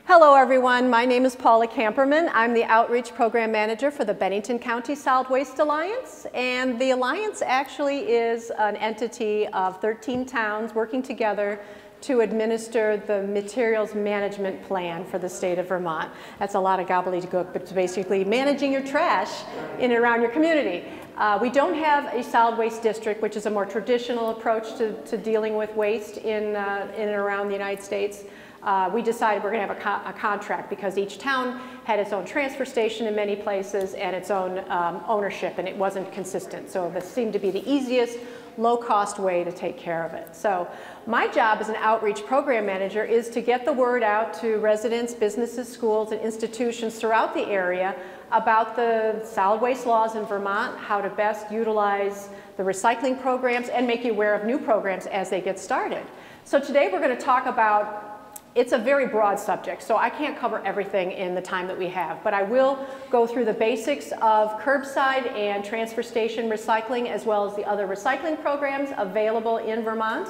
Hello everyone, my name is Paula Camperman. I'm the Outreach Program Manager for the Bennington County Solid Waste Alliance, and the Alliance actually is an entity of 13 towns working together to administer the materials management plan for the state of Vermont. That's a lot of gobbledygook, but it's basically managing your trash in and around your community. We don't have a solid waste district, which is a more traditional approach to dealing with waste in and around the United States. We decided we're going to have a contract because each town had its own transfer station in many places and its own ownership, and it wasn't consistent. So this seemed to be the easiest, low-cost way to take care of it. So my job as an outreach program manager is to get the word out to residents, businesses, schools, and institutions throughout the area about the solid waste laws in Vermont, how to best utilize the recycling programs, and make you aware of new programs as they get started. So today we're going to talk about, it's a very broad subject, so I can't cover everything in the time that we have, but I will go through the basics of curbside and transfer station recycling, as well as the other recycling programs available in Vermont,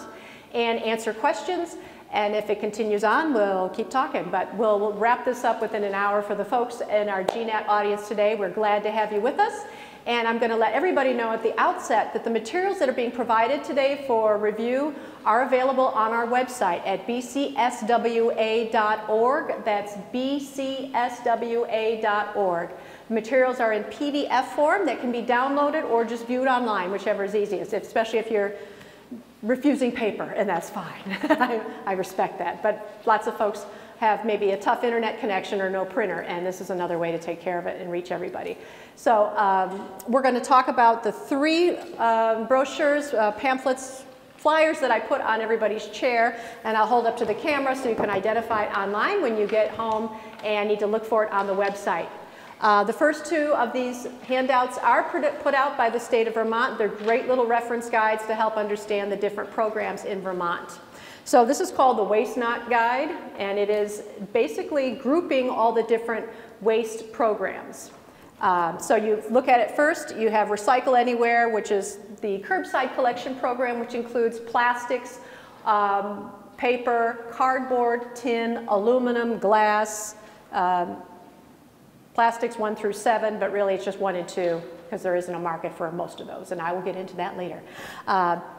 and answer questions. And if it continues on, we'll keep talking, but we'll wrap this up within an hour for the folks in our GNAT audience today. We're glad to have you with us. And I'm going to let everybody know at the outset that the materials that are being provided today for review are available on our website at bcswa.org. That's bcswa.org. Materials are in PDF form that can be downloaded or just viewed online, whichever is easiest, especially if you're refusing paper, and that's fine. I respect that. But lots of folks have maybe a tough internet connection or no printer, and this is another way to take care of it and reach everybody. So we're going to talk about the three brochures, pamphlets, flyers that I put on everybody's chair, and I'll hold up to the camera so you can identify it online when you get home and need to look for it on the website. The first two of these handouts are put out by the state of Vermont. They're great little reference guides to help understand the different programs in Vermont. So this is called the Waste Not Guide, and it is basically grouping all the different waste programs. So you look at it first, you have Recycle Anywhere, which is the curbside collection program, which includes plastics, paper, cardboard, tin, aluminum, glass, plastics 1 through 7, but really it's just 1 and 2 because there isn't a market for most of those, and I will get into that later.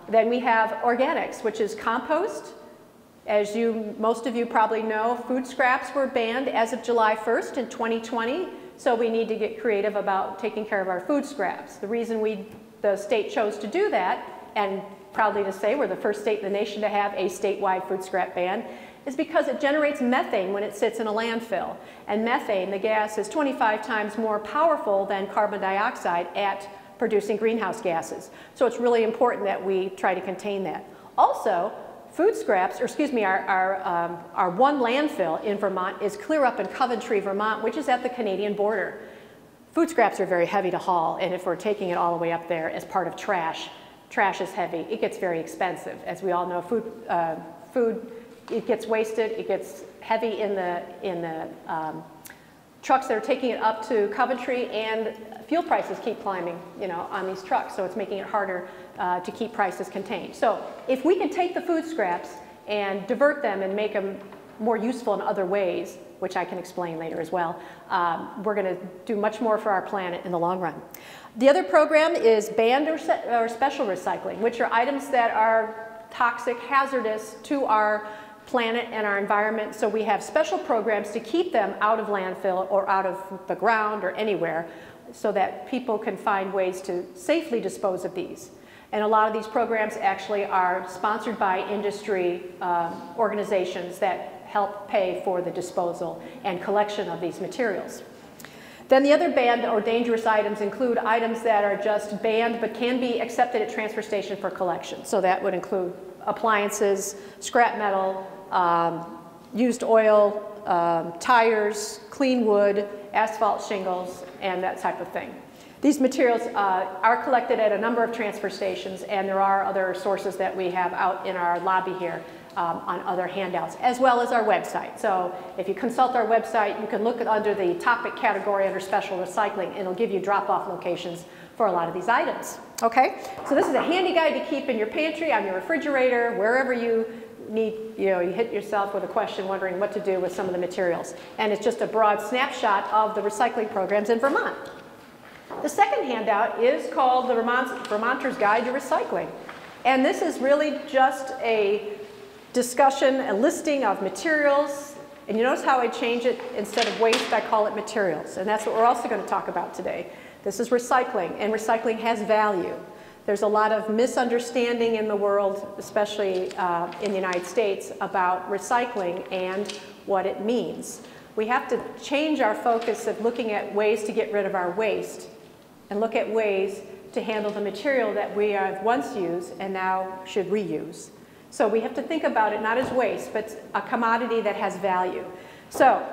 Then we have organics, which is compost. As most of you probably know, food scraps were banned as of July 1st in 2020, so we need to get creative about taking care of our food scraps. The reason the state chose to do that, and proudly to say we're the first state in the nation to have a statewide food scrap ban, is because it generates methane when it sits in a landfill. And methane, the gas, is 25 times more powerful than carbon dioxide at producing greenhouse gases. So it's really important that we try to contain that. Also, food scraps, or excuse me, our one landfill in Vermont is clear up in Coventry, Vermont, which is at the Canadian border. Food scraps are very heavy to haul, and if we're taking it all the way up there as part of trash, trash is heavy. It gets very expensive. As we all know, food it gets wasted, it gets heavy in the trucks that are taking it up to Coventry, and fuel prices keep climbing, on these trucks, so it's making it harder to keep prices contained. So if we can take the food scraps and divert them and make them more useful in other ways, which I can explain later as well, we're going to do much more for our planet in the long run. The other program is banned or special recycling, which are items that are toxic, hazardous to our planet and our environment, so we have special programs to keep them out of landfill or out of the ground or anywhere so that people can find ways to safely dispose of these. And a lot of these programs actually are sponsored by industry organizations that help pay for the disposal and collection of these materials. Then the other banned or dangerous items include items that are just banned but can be accepted at transfer station for collection. So that would include appliances, scrap metal, used oil, tires, clean wood, asphalt shingles, and that type of thing. These materials are collected at a number of transfer stations, and there are other sources that we have out in our lobby here on other handouts, as well as our website. So if you consult our website, you can look under the topic category under special recycling, and it'll give you drop-off locations for a lot of these items. Okay, so this is a handy guide to keep in your pantry, on your refrigerator, wherever you you hit yourself with a question wondering what to do with some of the materials. And it's just a broad snapshot of the recycling programs in Vermont. The second handout is called the Vermonter's Guide to Recycling. And this is really just a discussion, a listing of materials. And you notice how I change it? Instead of waste, I call it materials. And that's what we're also going to talk about today. This is recycling, and recycling has value. There's a lot of misunderstanding in the world, especially in the United States, about recycling and what it means. We have to change our focus of looking at ways to get rid of our waste and look at ways to handle the material that we have once used and now should reuse. So we have to think about it not as waste, but a commodity that has value. So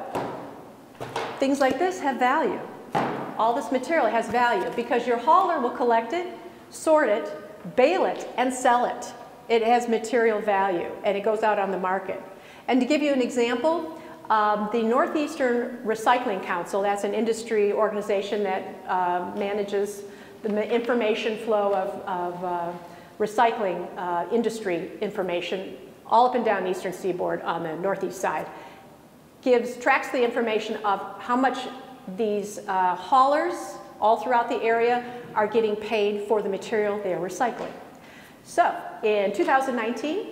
things like this have value. All this material has value because your hauler will collect it, sort it, bale it, and sell it. It has material value, and it goes out on the market. And to give you an example, the Northeastern Recycling Council, that's an industry organization that manages the information flow of recycling industry information all up and down the eastern seaboard on the northeast side, tracks the information of how much these haulers all throughout the area are getting paid for the material they are recycling. So in 2019,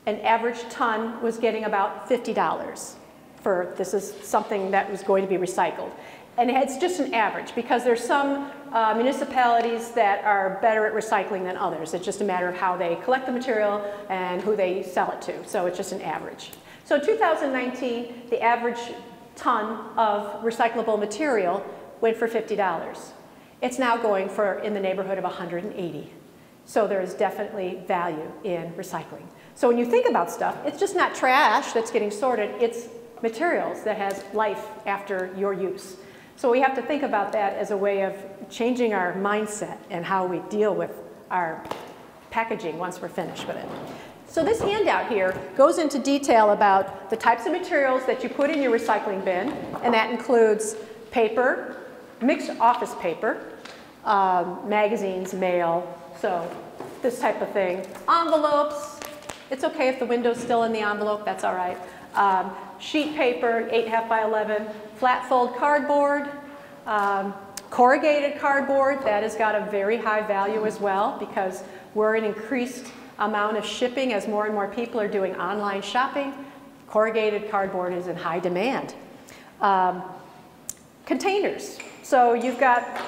an average ton was getting about $50 for this is something that was going to be recycled. And it's just an average because there's some municipalities that are better at recycling than others. It's just a matter of how they collect the material and who they sell it to. So it's just an average. So in 2019, the average ton of recyclable material went for $50. It's now going for in the neighborhood of $180. So there is definitely value in recycling. So when you think about stuff, it's just not trash that's getting sorted, it's materials that has life after your use. So we have to think about that as a way of changing our mindset and how we deal with our packaging once we're finished with it. So this handout here goes into detail about the types of materials that you put in your recycling bin, and that includes paper, mixed office paper, magazines, mail, so this type of thing. Envelopes, it's okay if the window's still in the envelope, that's all right. Sheet paper, 8.5 by 11, flat fold cardboard, corrugated cardboard, that has got a very high value as well because we're an increased amount of shipping as more and more people are doing online shopping. Corrugated cardboard is in high demand. Containers, so you've got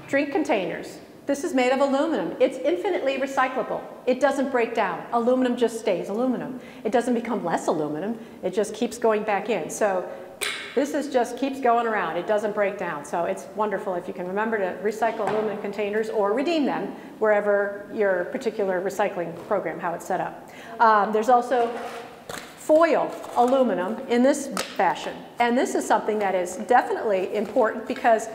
drink containers. This is made of aluminum. It's infinitely recyclable. It doesn't break down. Aluminum just stays aluminum. It doesn't become less aluminum. It just keeps going back in. So this is just keeps going around. It doesn't break down. So it's wonderful if you can remember to recycle aluminum containers or redeem them wherever your particular recycling program, how it's set up. There's also foil aluminum in this fashion. And this is something that is definitely important because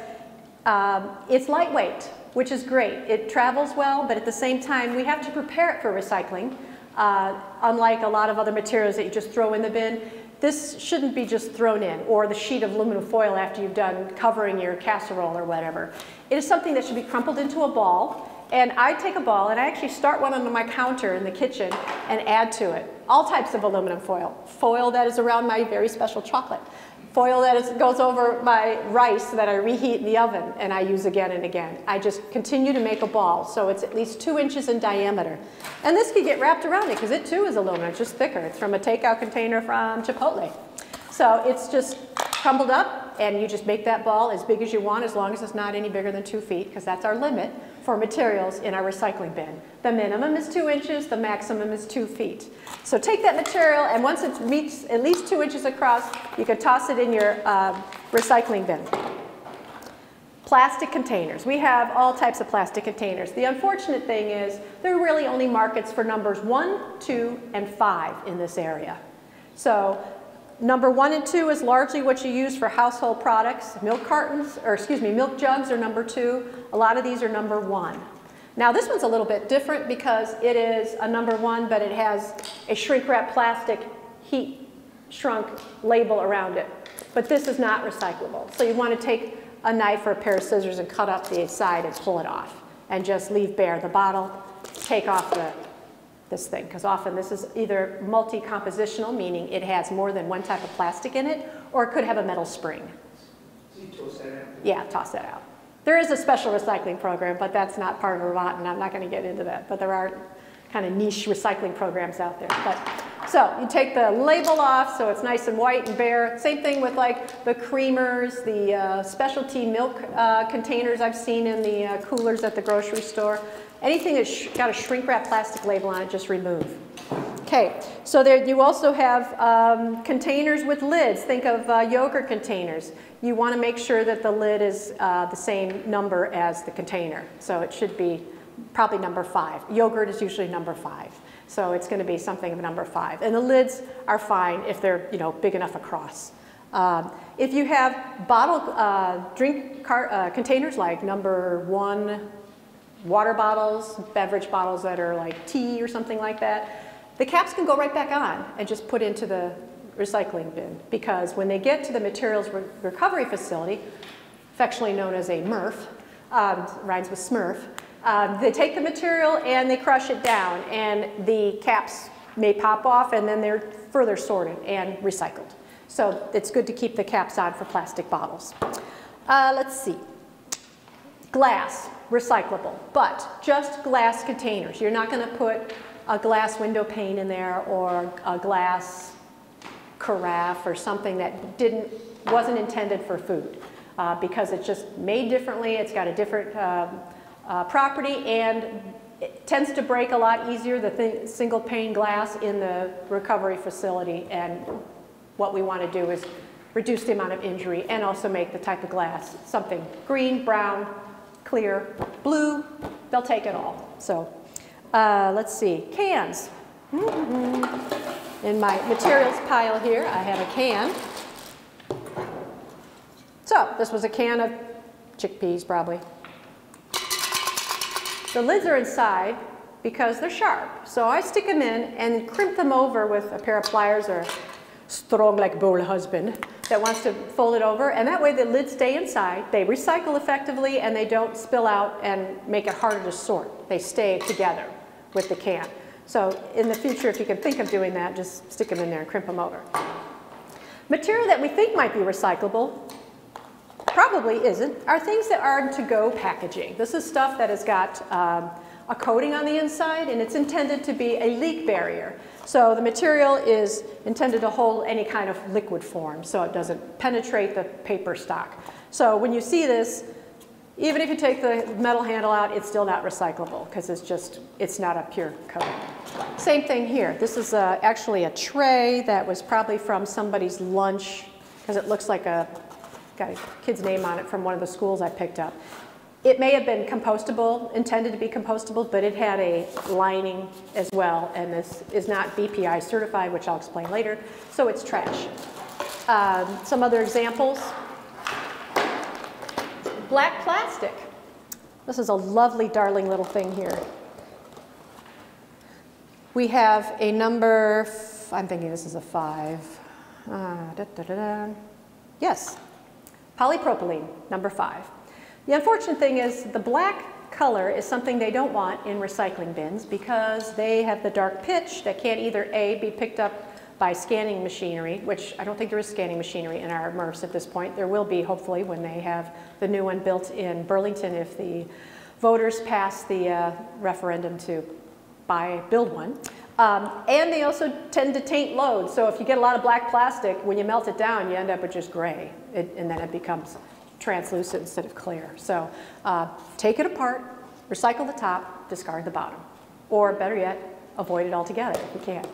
it's lightweight, which is great. It travels well, but at the same time, we have to prepare it for recycling. Unlike a lot of other materials that you just throw in the bin, this shouldn't be just thrown in, or the sheet of aluminum foil after you've done covering your casserole or whatever. It is something that should be crumpled into a ball, and I take a ball and I actually start one on my counter in the kitchen and add to it all types of aluminum foil. Foil that is around my very special chocolate. Foil that goes over my rice that I reheat in the oven and I use again and again. I just continue to make a ball, so it's at least 2 inches in diameter. And this can get wrapped around it because it too is aluminum, it's just thicker. It's from a takeout container from Chipotle. So it's just crumbled up and you just make that ball as big as you want as long as it's not any bigger than 2 feet because that's our limit for materials in our recycling bin. The minimum is 2 inches, the maximum is 2 feet. So take that material and once it meets at least 2 inches across, you can toss it in your recycling bin. Plastic containers. We have all types of plastic containers. The unfortunate thing is there are really only markets for numbers 1, 2, and 5 in this area. So number 1 and 2 is largely what you use for household products. Milk cartons, or excuse me, milk jugs are number 2. A lot of these are number 1. Now this one's a little bit different because it is a number 1, but it has a shrink wrap plastic heat shrunk label around it. But this is not recyclable. So you want to take a knife or a pair of scissors and cut up the side and pull it off. And just leave bare the bottle, take off the this thing, because often this is either multi-compositional, meaning it has more than one type of plastic in it, or it could have a metal spring. So you toss that out? Yeah, toss that out. There is a special recycling program, but that's not part of Vermont, and I'm not going to get into that. But there are kind of niche recycling programs out there. So you take the label off so it's nice and white and bare. Same thing with like the creamers, the specialty milk containers I've seen in the coolers at the grocery store. Anything that's got a shrink wrap plastic label on it, just remove. Okay, so there you also have containers with lids. Think of yogurt containers. You want to make sure that the lid is the same number as the container. So it should be probably number 5. Yogurt is usually number 5. So it's going to be something of number 5. And the lids are fine if they're, you know, big enough across. If you have bottle drink containers like number 1 water bottles, beverage bottles that are like tea or something like that, the caps can go right back on and just put into the recycling bin, because when they get to the materials recovery facility, affectionately known as a MRF, rhymes with Smurf, they take the material and they crush it down, and the caps may pop off, and then they're further sorted and recycled. So it's good to keep the caps on for plastic bottles. Let's see. Glass, recyclable, but just glass containers. You're not going to put a glass window pane in there, or a glass carafe, or something that wasn't intended for food, because it's just made differently. It's got a different property, and it tends to break a lot easier, the single pane glass in the recovery facility. And what we want to do is reduce the amount of injury and also make the type of glass something green, brown, clear, blue. They'll take it all. So let's see, cans. In my materials pile here, I have a can. So this was a can of chickpeas, probably. The lids are inside because they're sharp. So I stick them in and crimp them over with a pair of pliers, or strong like bull husband that wants to fold it over. And that way the lids stay inside. They recycle effectively, and they don't spill out and make it harder to sort. They stay together with the can. So in the future, if you can think of doing that, just stick them in there and crimp them over. Material that we think might be recyclable probably isn't, are things that are to-go packaging. This is stuff that has got a coating on the inside, and it's intended to be a leak barrier. So the material is intended to hold any kind of liquid form, so it doesn't penetrate the paper stock. So when you see this, even if you take the metal handle out, it's still not recyclable, because it's not a pure coating. Same thing here. This is actually a tray that was probably from somebody's lunch, because it looks like got a kid's name on it from one of the schools I picked up. It may have been compostable, intended to be compostable, but it had a lining as well, and this is not BPI certified, which I'll explain later, so it's trash. Some other examples. Black plastic. This is a lovely, darling little thing here. We have a number, I'm thinking this is a 5. Yes, polypropylene, number 5. The unfortunate thing is the black color is something they don't want in recycling bins, because they have the dark pitch that can't either A, be picked up by scanning machinery, which I don't think there is scanning machinery in our MRFs at this point. There will be, hopefully, when they have the new one built in Burlington, if the voters pass the referendum to build one. And they also tend to taint loads. So if you get a lot of black plastic, when you melt it down, you end up with just gray, and then it becomes translucent instead of clear. So take it apart, recycle the top, discard the bottom. Or better yet, avoid it altogether if you can.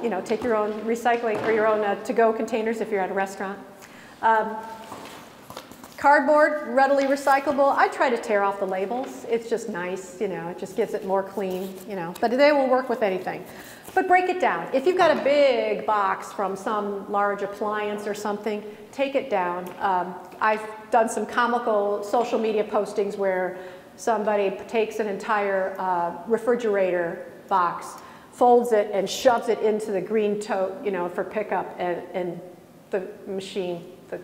You know, take your own recycling, or your own to-go containers if you're at a restaurant. Cardboard, readily recyclable. I try to tear off the labels. It's just nice, you know, it just gives it more clean, you know, but they will work with anything. But break it down. If you've got a big box from some large appliance or something, take it down. I've done some comical social media postings where somebody takes an entire refrigerator box, folds it and shoves it into the green tote, you know, for pickup, and the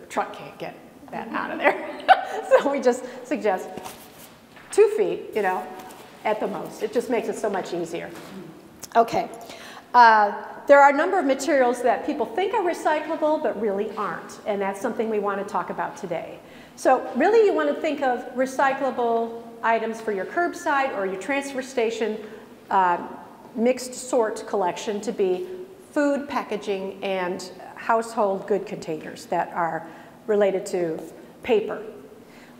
truck can't get that out of there. So we just suggest 2 feet, you know, at the most. It just makes it so much easier. Okay. There are a number of materials that people think are recyclable but really aren't, and that's something we want to talk about today. So really you want to think of recyclable items for your curbside or your transfer station mixed sort collection to be food, packaging, and household good containers that are related to paper.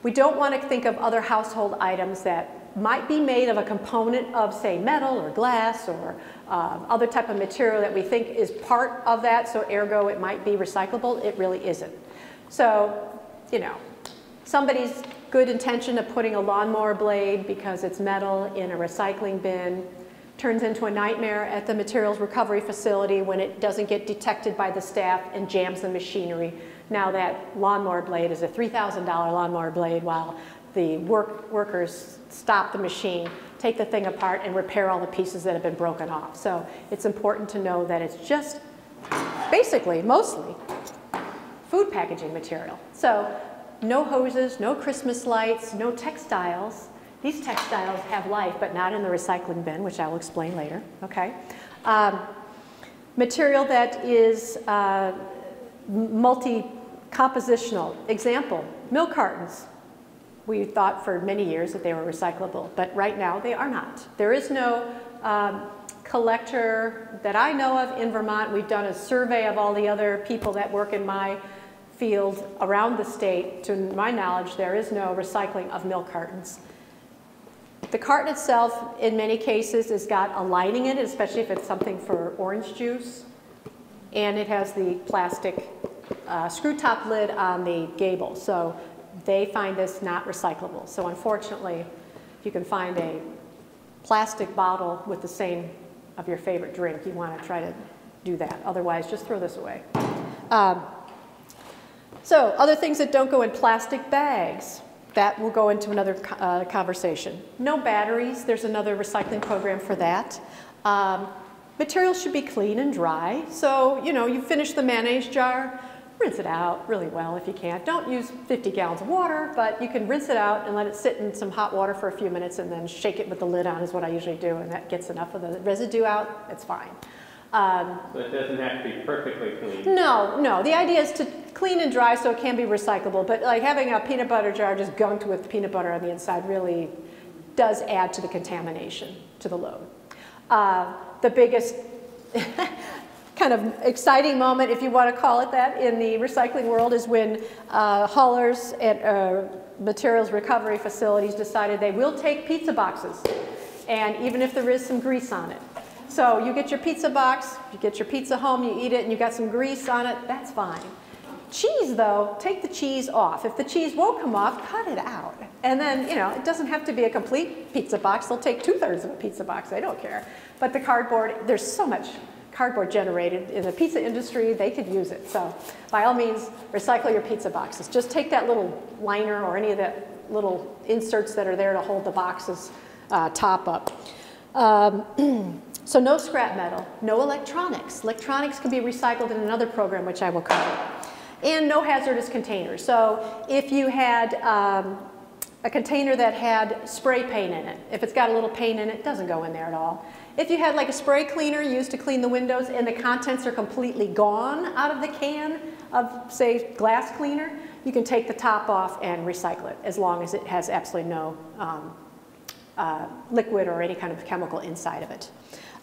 We don't want to think of other household items that might be made of a component of, say, metal or glass or other type of material that we think is part of that, so ergo it might be recyclable. It really isn't. So, you know, somebody's good intention of putting a lawnmower blade because it's metal in a recycling bin turns into a nightmare at the materials recovery facility when it doesn't get detected by the staff and jams the machinery. Now that lawnmower blade is a $3,000 lawnmower blade while the workers stop the machine, take the thing apart, and repair all the pieces that have been broken off. So it's important to know that it's just basically, mostly, food packaging material. So no hoses, no Christmas lights, no textiles. These textiles have life, but not in the recycling bin, which I will explain later, okay? Material that is multi-compositional. Example, milk cartons. We thought for many years that they were recyclable, but right now they are not. There is no collector that I know of in Vermont. We've done a survey of all the other people that work in my field around the state. To my knowledge, there is no recycling of milk cartons. The carton itself, in many cases, has got a lining in it, especially if it's something for orange juice. And it has the plastic screw top lid on the gable. So they find this not recyclable. So unfortunately, if you can find a plastic bottle with the same of your favorite drink, you want to try to do that. Otherwise, just throw this away. So other things that don't go in plastic bags. That will go into another conversation. No batteries. There's another recycling program for that. Materials should be clean and dry. So, you know, you finish the mayonnaise jar, rinse it out really well if you can. Don't use 50 gallons of water, but you can rinse it out and let it sit in some hot water for a few minutes and then shake it with the lid on is what I usually do, and that gets enough of the residue out. It's fine. So it doesn't have to be perfectly clean? No, no. The idea is to clean and dry so it can be recyclable, but like having a peanut butter jar just gunked with peanut butter on the inside really does add to the contamination, to the load. The biggest kind of exciting moment, if you want to call it that, in the recycling world is when haulers at materials recovery facilities decided they will take pizza boxes, and even if there is some grease on it. So you get your pizza box, you get your pizza home, you eat it, and you got some grease on it, that's fine. Cheese, though, take the cheese off. If the cheese won't come off, cut it out. And then, you know, it doesn't have to be a complete pizza box. They'll take 2/3 of a pizza box. They don't care. But the cardboard, there's so much cardboard generated in the pizza industry, they could use it. So by all means, recycle your pizza boxes. Just take that little liner or any of the little inserts that are there to hold the box's top up. So no scrap metal, no electronics. Electronics can be recycled in another program, which I will cover. And no hazardous containers. So if you had a container that had spray paint in it, if it's got a little paint in it, it doesn't go in there at all. If you had like a spray cleaner used to clean the windows and the contents are completely gone out of the can of, say, glass cleaner, you can take the top off and recycle it as long as it has absolutely no liquid or any kind of chemical inside of it.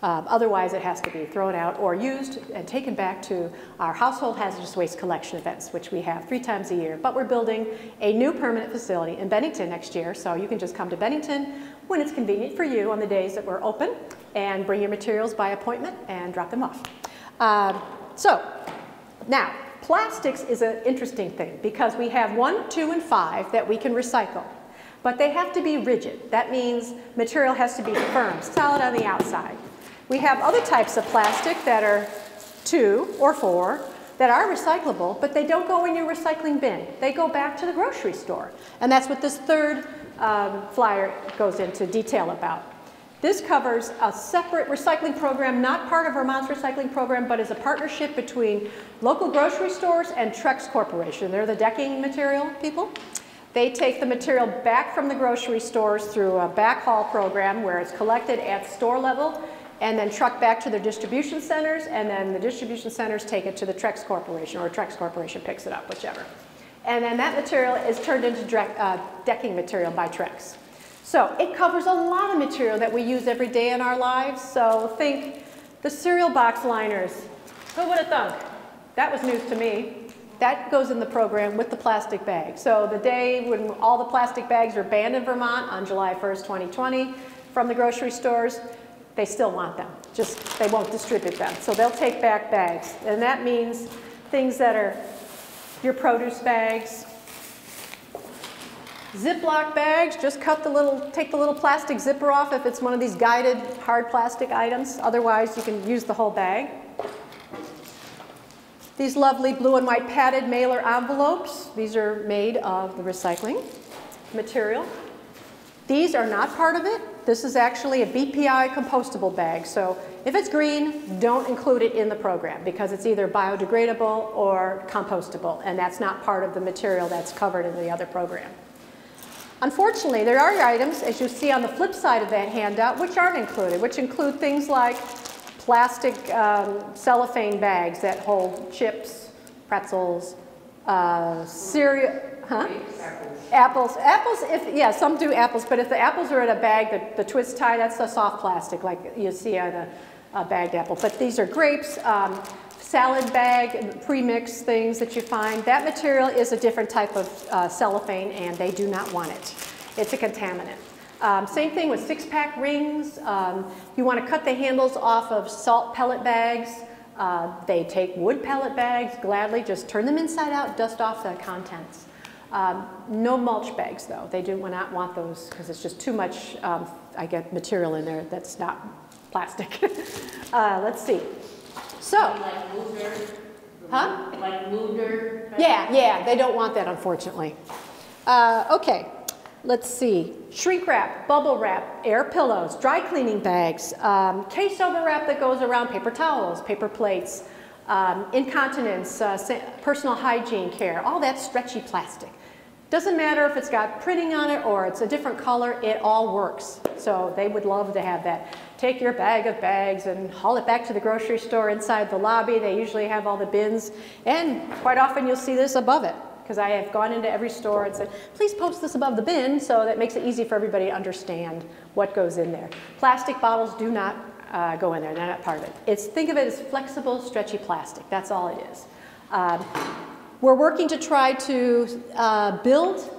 Otherwise, it has to be thrown out or used and taken back to our household hazardous waste collection events, which we have 3 times a year. But we're building a new permanent facility in Bennington next year, so you can just come to Bennington when it's convenient for you on the days that we're open and bring your materials by appointment and drop them off. So now, plastics is an interesting thing because we have 1, 2, and 5 that we can recycle. But they have to be rigid. That means material has to be firm, solid on the outside. We have other types of plastic that are 2 or 4 that are recyclable, but they don't go in your recycling bin. They go back to the grocery store. And that's what this third flyer goes into detail about. This covers a separate recycling program, not part of Vermont's recycling program, but is a partnership between local grocery stores and Trex Corporation. They're the decking material people. They take the material back from the grocery stores through a backhaul program where it's collected at store level and then trucked back to their distribution centers, and then the distribution centers take it to the Trex Corporation, or Trex Corporation picks it up, whichever. And then that material is turned into decking material by Trex. So it covers a lot of material that we use every day in our lives. So think the cereal box liners. Who would have thunk? That was news to me. That goes in the program with the plastic bag. So the day when all the plastic bags are banned in Vermont on July 1st, 2020 from the grocery stores, they still want them. Just they won't distribute them. So they'll take back bags. And that means things that are your produce bags, Ziploc bags, just take the little plastic zipper off if it's one of these guided hard plastic items. Otherwise, you can use the whole bag. These lovely blue and white padded mailer envelopes. These are made of the recycling material. These are not part of it. This is actually a BPI compostable bag. So if it's green, don't include it in the program because it's either biodegradable or compostable, and that's not part of the material that's covered in the other program. Unfortunately, there are items, as you see on the flip side of that handout, which aren't included, which include things like plastic cellophane bags that hold chips, pretzels, cereal, Apples, yeah, some do apples, but if the apples are in a bag, the twist tie, that's a soft plastic like you see on a bagged apple. But these are grapes, salad bag, pre-mixed things that you find. That material is a different type of cellophane, and they do not want it. It's a contaminant. Same thing with six-pack rings. You want to cut the handles off of salt pellet bags. They take wood pellet bags gladly, just turn them inside out, dust off the contents. No mulch bags, though. They do not want those because it's just too much, I get material in there that's not plastic. Let's see. So, like Luder? huh? Like Luder? Yeah, they don't want that, unfortunately. Okay, let's see. Shrink wrap, bubble wrap, air pillows, dry cleaning bags, case over wrap that goes around paper towels, paper plates, incontinence, personal hygiene care, all that stretchy plastic. Doesn't matter if it's got printing on it or it's a different color, it all works. So they would love to have that. Take your bag of bags and haul it back to the grocery store inside the lobby. They usually have all the bins, and quite often you'll see this above it, because I have gone into every store and said, please post this above the bin, so that makes it easy for everybody to understand what goes in there. Plastic bottles do not go in there, they're not part of it. Think of it as flexible, stretchy plastic, that's all it is. We're working to try to build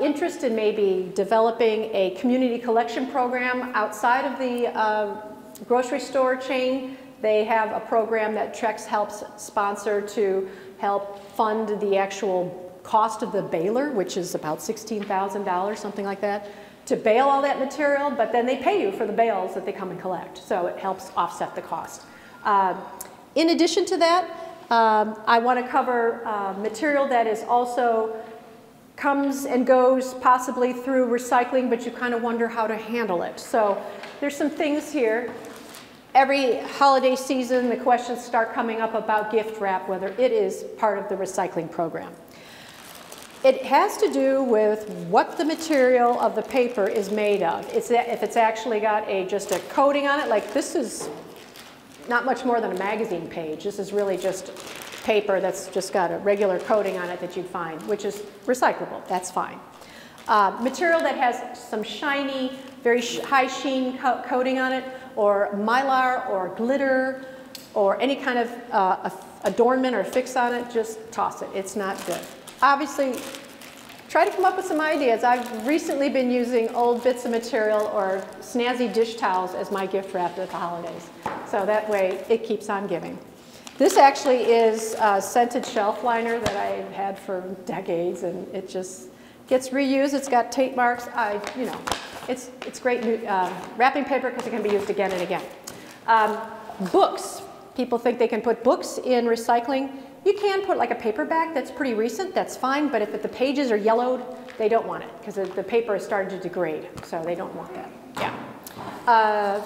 interest in maybe developing a community collection program outside of the grocery store chain. They have a program that Trex helps sponsor to help fund the actual cost of the baler, which is about $16,000, something like that, to bale all that material, but then they pay you for the bales that they come and collect. So it helps offset the cost. In addition to that, I want to cover material that is also comes and goes possibly through recycling, but you kind of wonder how to handle it. So there's some things here. Every holiday season, the questions start coming up about gift wrap, whether it is part of the recycling program. It has to do with what the material of the paper is made of. If it's actually got just a coating on it, like this is not much more than a magazine page. This is really just paper that's just got a regular coating on it that you'd find, which is recyclable. That's fine. Material that has some shiny, very high sheen coating on it, or mylar or glitter, or any kind of adornment or fix on it, just toss it. It's not good. Obviously, try to come up with some ideas. I've recently been using old bits of material or snazzy dish towels as my gift wrap at the holidays. So that way, it keeps on giving. This actually is a scented shelf liner that I've had for decades, and it just gets reused. It's got tape marks. It's great wrapping paper because it can be used again and again. Books. People think they can put books in recycling. You can put like a paperback that's pretty recent, that's fine, but if the pages are yellowed, they don't want it because the paper is starting to degrade, so they don't want that. Yeah.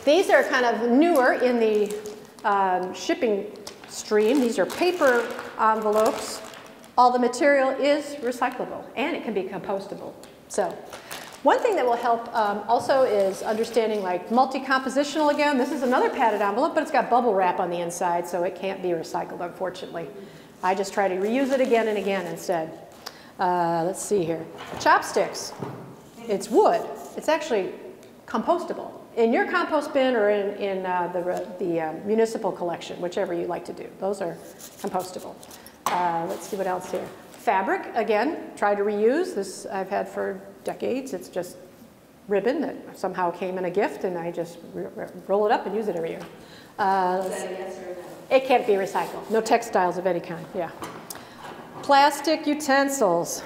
These are kind of newer in the shipping stream. These are paper envelopes. All the material is recyclable and it can be compostable. So One thing that will help also is understanding like multi-compositional again. This is another padded envelope, but it's got bubble wrap on the inside, so it can't be recycled, unfortunately. I just try to reuse it again and again instead. Let's see here. Chopsticks. It's wood. It's actually compostable. In your compost bin or in the municipal collection, whichever you like to do. Those are compostable. Let's see what else here. Fabric, again, try to reuse. This I've had for decades. It's just ribbon that somehow came in a gift, and I just roll it up and use it every year. Is that a yes or no? It can't be recycled. No textiles of any kind, yeah. Plastic utensils.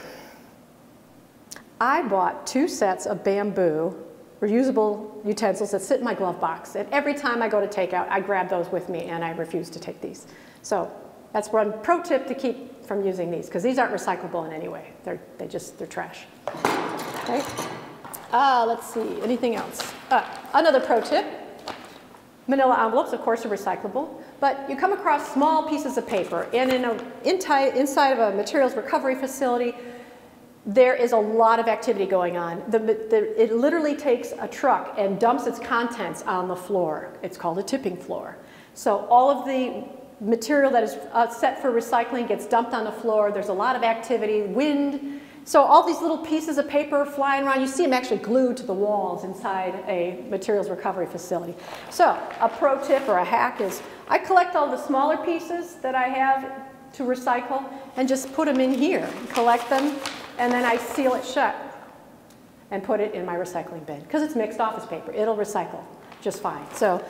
I bought 2 sets of bamboo reusable utensils that sit in my glove box, and every time I go to takeout, I grab those with me, and I refuse to take these. So that's one pro tip to keep from using these, because these aren't recyclable in any way. They're trash. Okay. Let's see, anything else? Another pro tip. Manila envelopes, of course, are recyclable, but you come across small pieces of paper, and inside of a materials recovery facility, there is a lot of activity going on. It literally takes a truck and dumps its contents on the floor. It's called a tipping floor. So all of the material that is set for recycling gets dumped on the floor. There's a lot of activity, wind. So all these little pieces of paper flying around, you see them actually glued to the walls inside a materials recovery facility. So a pro tip or a hack is I collect all the smaller pieces that I have to recycle and just put them in here, collect them, and then I seal it shut and put it in my recycling bin because it's mixed office paper. It'll recycle just fine. So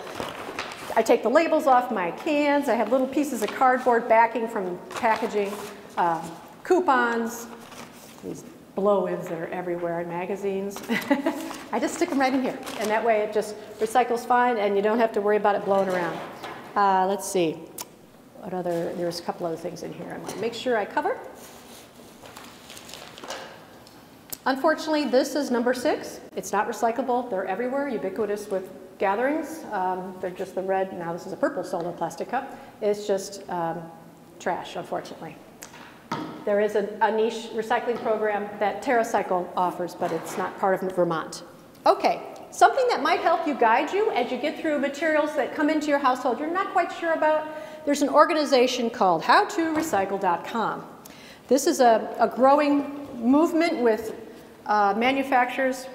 I take the labels off my cans. I have little pieces of cardboard backing from packaging, coupons, these blow-ins that are everywhere in magazines. I just stick them right in here, and that way it just recycles fine, and you don't have to worry about it blowing around. Let's see. What other? There's a couple other things in here I want to make sure I cover. Unfortunately, this is number 6. It's not recyclable. They're everywhere, ubiquitous with gatherings. They're just the red. Now this is a purple solo plastic cup. It's just trash, unfortunately. There is a niche recycling program that TerraCycle offers, but it's not part of Vermont. Okay, something that might help you guide you as you get through materials that come into your household you're not quite sure about. There's an organization called howtorecycle.com. This is a growing movement with manufacturers,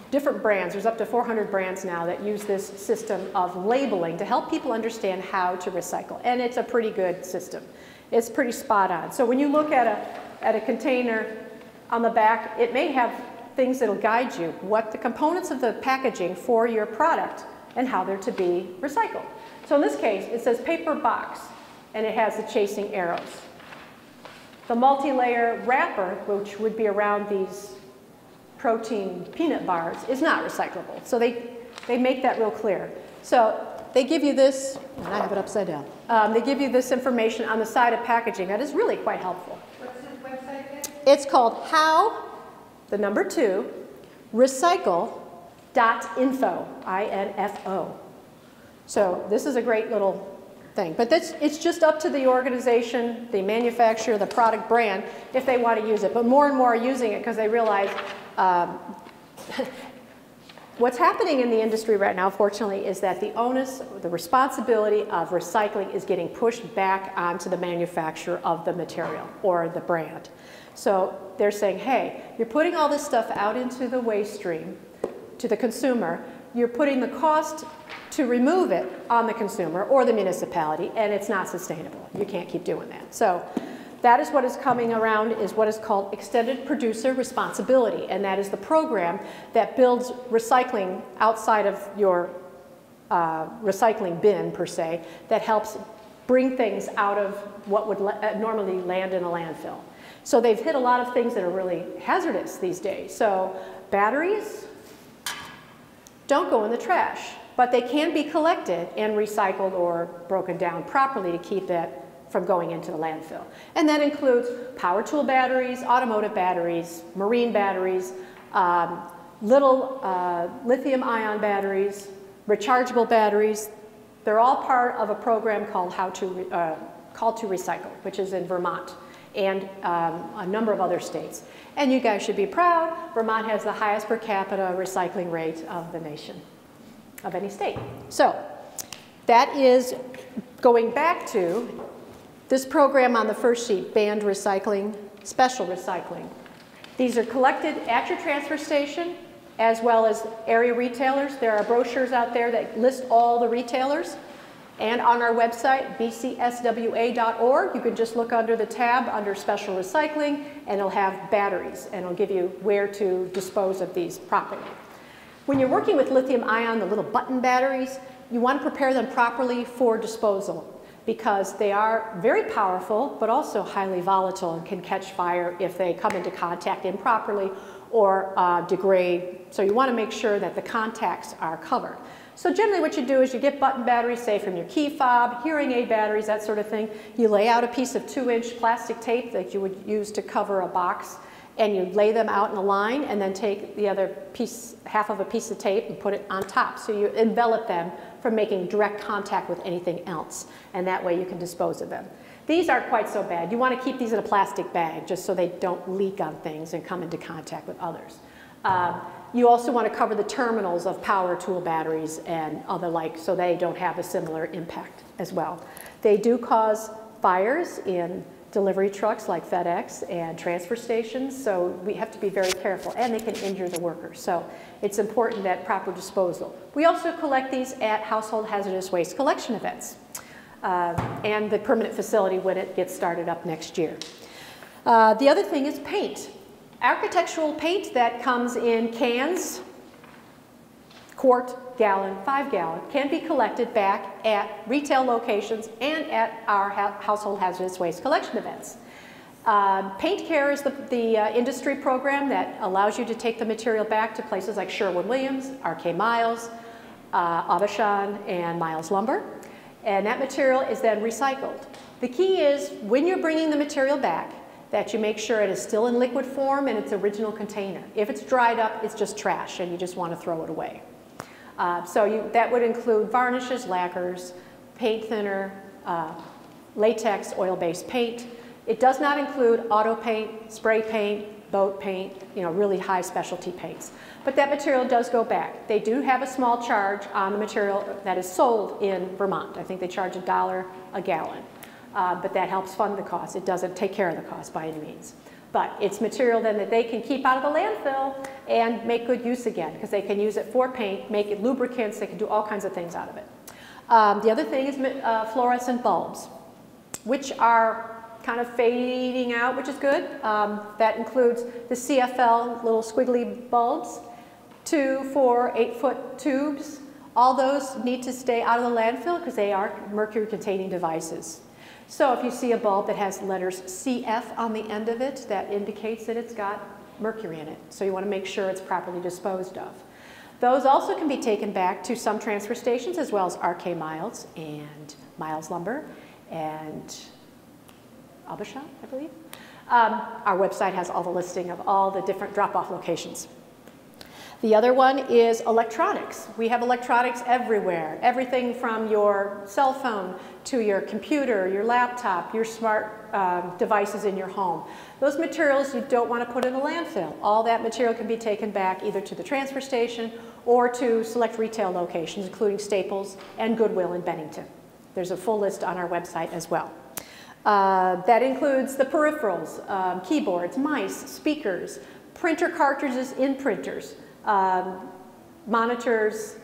different brands. There's up to 400 brands now that use this system of labeling to help people understand how to recycle. And it's a pretty good system. It's pretty spot on. So when you look at a container on the back, it may have things that'll guide you, what the components of the packaging for your product and how they're to be recycled. So in this case, it says paper box, and it has the chasing arrows. The multi-layer wrapper, which would be around these protein peanut bars, is not recyclable. So they make that real clear. So they give you this, and I have it upside down. They give you this information on the side of packaging that is really quite helpful. What's the website again? It's called how2recycle.info, I-N-F-O. So this is a great little thing. But it's just up to the organization, the manufacturer, the product brand, if they want to use it. But more and more are using it because they realize what's happening in the industry right now, fortunately, is that the onus, the responsibility of recycling is getting pushed back onto the manufacturer of the material or the brand. So they're saying, hey, you're putting all this stuff out into the waste stream to the consumer. You're putting the cost to remove it on the consumer or the municipality, and it's not sustainable. You can't keep doing that. So that is what is coming around, is what is called extended producer responsibility, and that is the program that builds recycling outside of your recycling bin, per se, that helps bring things out of what would normally land in a landfill. So they've hit a lot of things that are really hazardous these days. So batteries don't go in the trash, but they can be collected and recycled or broken down properly to keep that from going into the landfill. And that includes power tool batteries, automotive batteries, marine batteries, little lithium-ion batteries, rechargeable batteries. They're all part of a program called Call to Recycle, which is in Vermont. and a number of other states. And you guys should be proud, Vermont has the highest per capita recycling rate of the nation, of any state. So that is going back to this program on the first sheet, banned recycling, special recycling. These are collected at your transfer station as well as area retailers. There are brochures out there that list all the retailers. And on our website, bcswa.org, you can just look under the tab under special recycling, and it'll have batteries, and it'll give you where to dispose of these properly. When you're working with lithium ion, the little button batteries, you want to prepare them properly for disposal because they are very powerful, but also highly volatile and can catch fire if they come into contact improperly or degrade. So you want to make sure that the contacts are covered. So generally what you do is you get button batteries, say from your key fob, hearing aid batteries, that sort of thing. You lay out a piece of 2-inch plastic tape that you would use to cover a box, and you lay them out in a line and then take the other piece, half of a piece of tape, and put it on top. So you envelop them from making direct contact with anything else, and that way you can dispose of them. These aren't quite so bad. You want to keep these in a plastic bag just so they don't leak on things and come into contact with others. You also want to cover the terminals of power tool batteries and other like so they don't have a similar impact as well. They do cause fires in delivery trucks like FedEx and transfer stations, so we have to be very careful, and they can injure the workers. So it's important that proper disposal. We also collect these at household hazardous waste collection events and the permanent facility when it gets started up next year. The other thing is paint. Architectural paint that comes in cans, quart, gallon, 5-gallon, can be collected back at retail locations and at our household hazardous waste collection events. Paint Care is the industry program that allows you to take the material back to places like Sherwin-Williams, RK Miles, Abishan, and Miles Lumber. And that material is then recycled. The key is when you're bringing the material back, that you make sure it is still in liquid form in its original container. If it's dried up, it's just trash and you just want to throw it away. That would include varnishes, lacquers, paint thinner, latex, oil-based paint. It does not include auto paint, spray paint, boat paint, really high specialty paints. But that material does go back. They do have a small charge on the material that is sold in Vermont. I think they charge $1 a gallon. But that helps fund the cost. It doesn't take care of the cost by any means. But it's material then that they can keep out of the landfill and make good use again, because they can use it for paint, make it lubricants, they can do all kinds of things out of it. The other thing is fluorescent bulbs, which are kind of fading out, which is good. That includes the CFL little squiggly bulbs, 2, 4, 8-foot tubes. All those need to stay out of the landfill because they are mercury-containing devices. So if you see a bulb that has letters CF on the end of it, that indicates that it's got mercury in it. So you want to make sure it's properly disposed of. Those also can be taken back to some transfer stations as well as RK Miles and Miles Lumber and Abishan, I believe. Our website has all the listing of all the different drop-off locations. The other one is electronics. We have electronics everywhere. Everything from your cell phone to your computer, your laptop, your smart devices in your home. Those materials you don't want to put in a landfill. All that material can be taken back either to the transfer station or to select retail locations, including Staples and Goodwill in Bennington. There's a full list on our website as well. That includes the peripherals, keyboards, mice, speakers, printer cartridges in printers, monitors.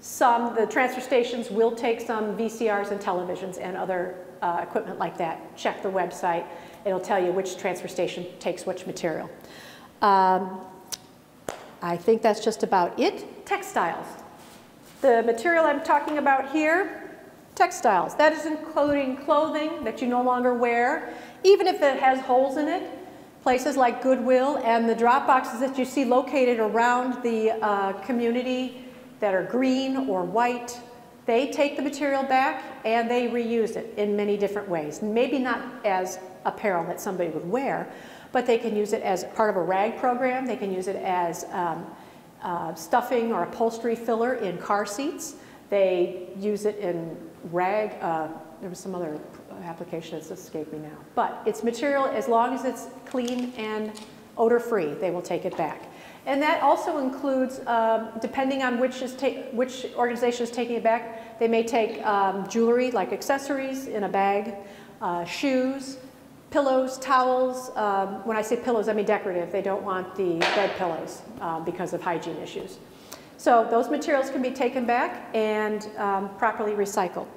The transfer stations will take some VCRs and televisions and other equipment like that. Check the website. It'll tell you which transfer station takes which material. I think that's just about it. Textiles. The material I'm talking about here, textiles. That is including clothing that you no longer wear, even if it has holes in it. Places like Goodwill and the drop boxes that you see located around the community that are green or white, they take the material back and they reuse it in many different ways. Maybe not as apparel that somebody would wear, but they can use it as part of a rag program. They can use it as stuffing or upholstery filler in car seats. They use it in rag, there was some other application that's escaped me now. But it's material, as long as it's clean and odor-free, they will take it back. And that also includes, depending on which organization is taking it back, they may take jewelry, like accessories in a bag, shoes, pillows, towels. When I say pillows, I mean decorative. They don't want the bed pillows because of hygiene issues. So those materials can be taken back and properly recycled.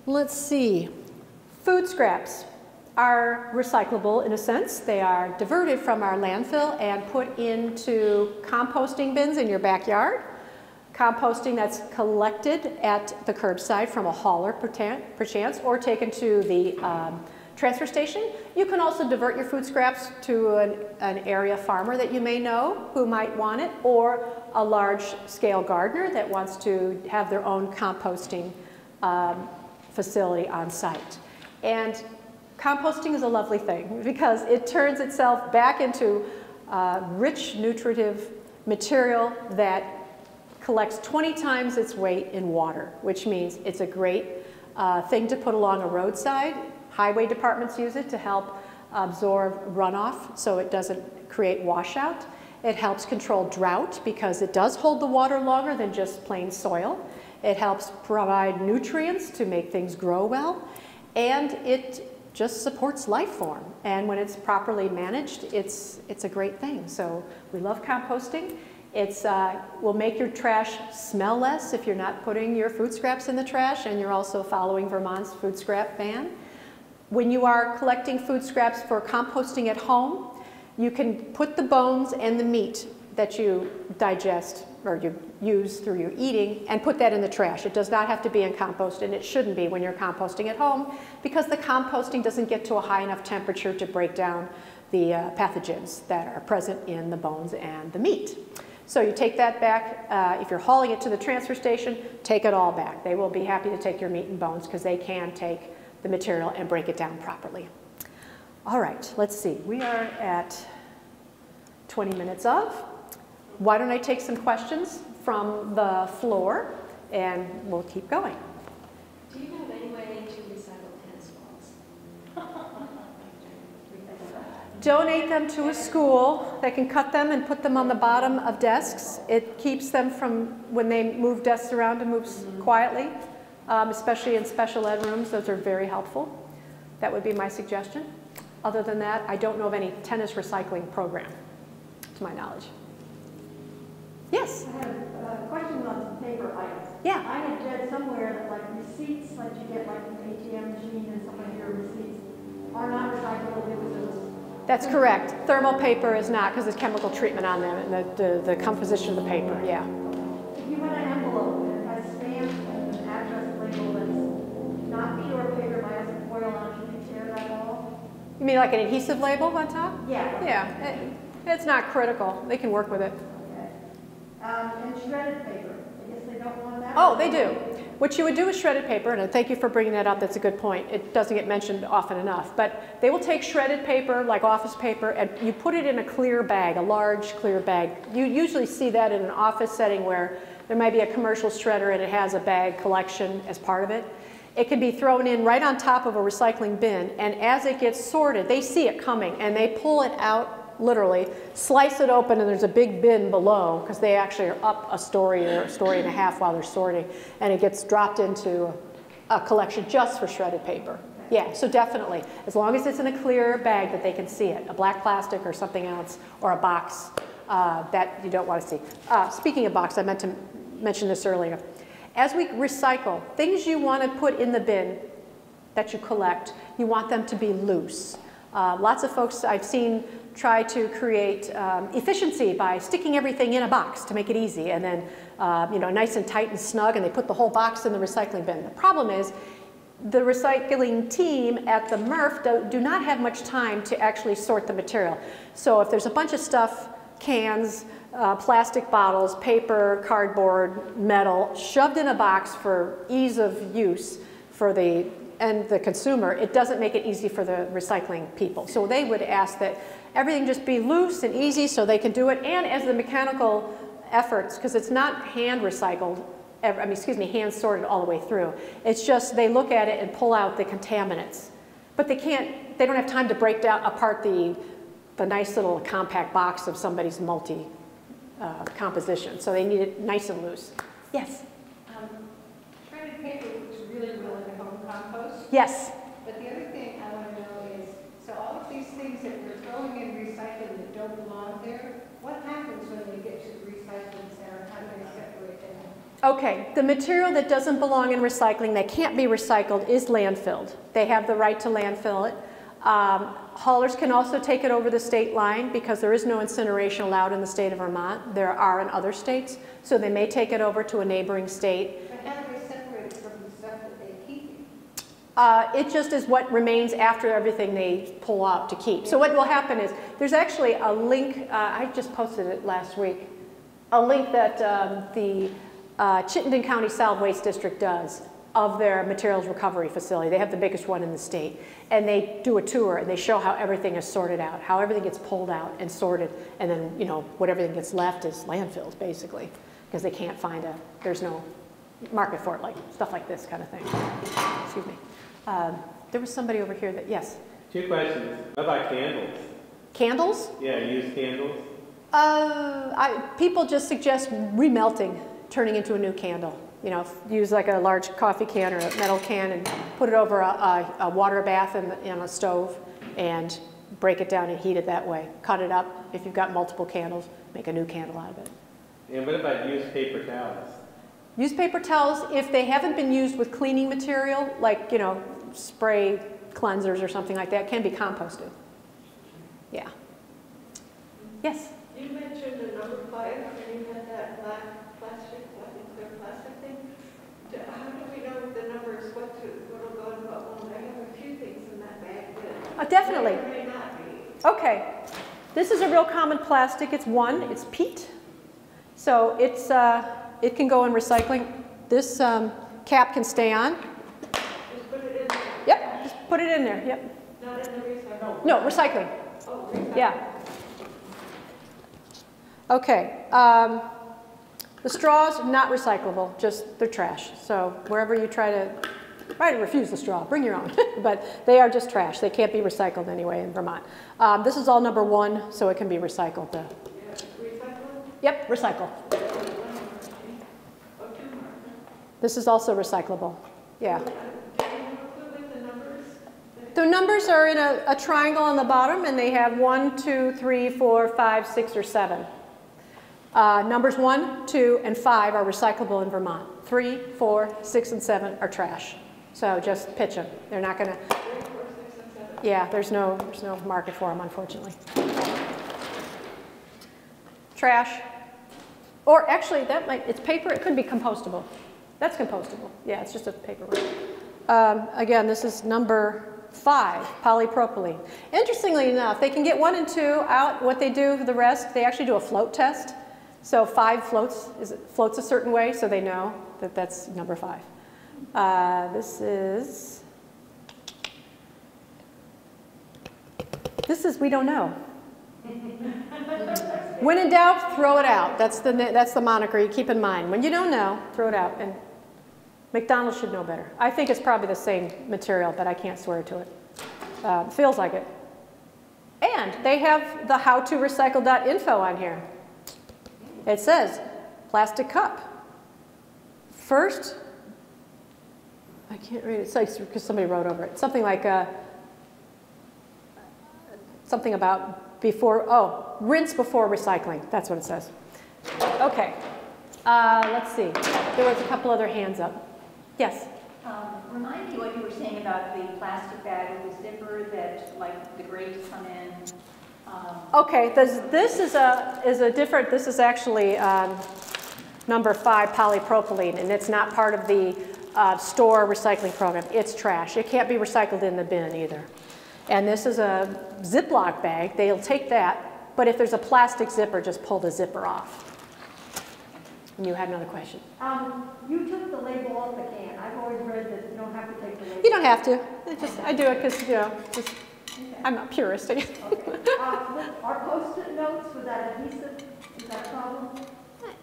Let's see. Food scraps are recyclable in a sense. They are diverted from our landfill and put into composting bins in your backyard. Composting that's collected at the curbside from a hauler perchance, or taken to the transfer station. You can also divert your food scraps to an area farmer that you may know who might want it, or a large-scale gardener that wants to have their own composting facility on site. And composting is a lovely thing because it turns itself back into rich, nutritive material that collects 20 times its weight in water, which means it's a great thing to put along a roadside. Highway departments use it to help absorb runoff so it doesn't create washout. It helps control drought because it does hold the water longer than just plain soil. It helps provide nutrients to make things grow well, and it just supports life form. And when it's properly managed, it's a great thing. So we love composting. It will make your trash smell less if you're not putting your food scraps in the trash and you're also following Vermont's food scrap ban. When you are collecting food scraps for composting at home, you can put the bones and the meat that you digest or you use through your eating and put that in the trash. It does not have to be in compost, and it shouldn't be when you're composting at home because the composting doesn't get to a high enough temperature to break down the pathogens that are present in the bones and the meat. So you take that back. If you're hauling it to the transfer station, take it all back. They will be happy to take your meat and bones because they can take the material and break it down properly. All right, let's see. We are at 20 minutes of. Why don't I take some questions from the floor and we'll keep going. Do you have any way to recycle tennis balls? Donate them to a school. They can cut them and put them on the bottom of desks. It keeps them from, when they move desks around, to move quietly, especially in special ed rooms. Those are very helpful. That would be my suggestion. Other than that, I don't know of any tennis recycling program, to my knowledge. Yes? I have a question on some paper items. Yeah. I had read somewhere that like receipts, like you get like an ATM machine and some of your receipts are not recyclable because That's correct. Thermal paper is not because there's chemical treatment on them and the composition of the paper, yeah. if you want an envelope and it has stamp and an address label that's not pure paper but has foil on it, you can tear that off? You mean like an adhesive label on top? Yeah. Yeah, it's not critical. They can work with it. And shredded paper. I guess they don't want that. Oh, they do. What you would do with shredded paper, and thank you for bringing that up, that's a good point. It doesn't get mentioned often enough, but they will take shredded paper, like office paper, and you put it in a clear bag, a large clear bag. You usually see that in an office setting where there might be a commercial shredder and it has a bag collection as part of it. It can be thrown in right on top of a recycling bin, and as it gets sorted, they see it coming, and they pull it out, literally, slice it open, and there's a big bin below, because they actually are up a story or a story and a half while they're sorting, and it gets dropped into a collection just for shredded paper. Yeah, so definitely, as long as it's in a clear bag that they can see it, a black plastic or something else, or a box that you don't want to see. Speaking of box, I meant to mention this earlier. As we recycle, things you want to put in the bin that you collect, you want them to be loose. Lots of folks I've seen try to create efficiency by sticking everything in a box to make it easy, and then nice and tight and snug, and they put the whole box in the recycling bin. The problem is the recycling team at the MRF do not have much time to actually sort the material. So if there's a bunch of stuff, cans, plastic bottles, paper, cardboard, metal, shoved in a box for ease of use for the consumer, it doesn't make it easy for the recycling people. So they would ask that everything just be loose and easy so they can do it, and as the mechanical efforts, because it's not hand recycled hand sorted all the way through. It's just they look at it and pull out the contaminants. But they don't have time to break apart the nice little compact box of somebody's composition. So they need it nice and loose. Yes? Shredded paper looks really good in home compost. Yes. But the other thing I want to know is, so all of these things that we're throwing in recycling that don't belong there, what happens when they get to the recycling center? How do they separate them? Okay, the material that doesn't belong in recycling, that can't be recycled, is landfilled. They have the right to landfill it. Haulers can also take it over the state line because there is no incineration allowed in the state of Vermont. There are in other states, so they may take it over to a neighboring state. But how do they separate it from the stuff that they keep? It just is what remains after everything they pull out to keep. So what will happen is, there's actually a link, I just posted it last week, a link that the Chittenden County Solid Waste District does of their materials recovery facility. They have the biggest one in the state. And they do a tour and they show how everything is sorted out, how everything gets pulled out and sorted, and then, you know, what everything gets left is landfilled, basically, because they can't find there's no market for it, like stuff like this kind of thing. Excuse me. There was somebody over here that, yes? 2 questions. What about candles? Candles? Yeah, used candles. People just suggest remelting, turning into a new candle. You know, use like a large coffee can or a metal can and put it over a water bath in a stove and break it down and heat it that way. Cut it up. If you've got multiple candles, make a new candle out of it. And what about used paper towels? Used paper towels, if they haven't been used with cleaning material, like, you know, spray cleansers or something like that, can be composted. Yeah. Yes? You mentioned the number 5, and you had that black plastic, clear plastic thing. How do we know the numbers, what will go and what won't? I have a few things in that bag that Definitely. may not be. Okay. This is a real common plastic. It's peat. So it can go in recycling. This cap can stay on. Just put it in there. Yep, just put it in there. Yep. Not in the recycle. No, recycling. Oh, recycle. Yeah. Okay. The straws, not recyclable, just they're trash. So wherever you try to refuse the straw, bring your own. But they are just trash. They can't be recycled anyway in Vermont. This is all number 1, so it can be recycled. Recycle? Yep, recycle. This is also recyclable. Yeah. The numbers are in a triangle on the bottom, and they have 1, 2, 3, 4, 5, 6, or 7. Numbers 1, 2, and 5 are recyclable in Vermont. 3, 4, 6, and 7 are trash. So just pitch them. They're not going to. 3, 4, 6, and 7. Yeah, there's no market for them, unfortunately. Trash. Or actually, it's paper. It could be compostable. That's compostable. Yeah, it's just a paper one. Again, this is number 5, polypropylene. Interestingly enough, they can get 1 and 2 out. What they do for the rest, they actually do a float test. So 5 floats a certain way, so they know that that's number 5. This is we don't know. When in doubt, throw it out. That's the moniker you keep in mind. When you don't know, throw it out. And McDonald's should know better. I think it's probably the same material, but I can't swear to it. Feels like it. And they have the howtorecycle.info on here. It says, plastic cup. First, I can't read it, it's because somebody wrote over it. Something like, something about rinse before recycling. That's what it says. Okay, let's see. There was a couple other hands up. Yes? Remind me what you were saying about the plastic bag with the zipper that, like, the grapes come in. Okay, this is actually number 5, polypropylene, and it's not part of the store recycling program. It's trash. It can't be recycled in the bin either. And this is a Ziploc bag. They'll take that, but if there's a plastic zipper, just pull the zipper off. And you had another question. You took the label off the can. I've always read that you don't have to take the label. You don't have to. I do it because, you know, I'm a purist. Okay. Are Post-it notes with that adhesive, is that a problem?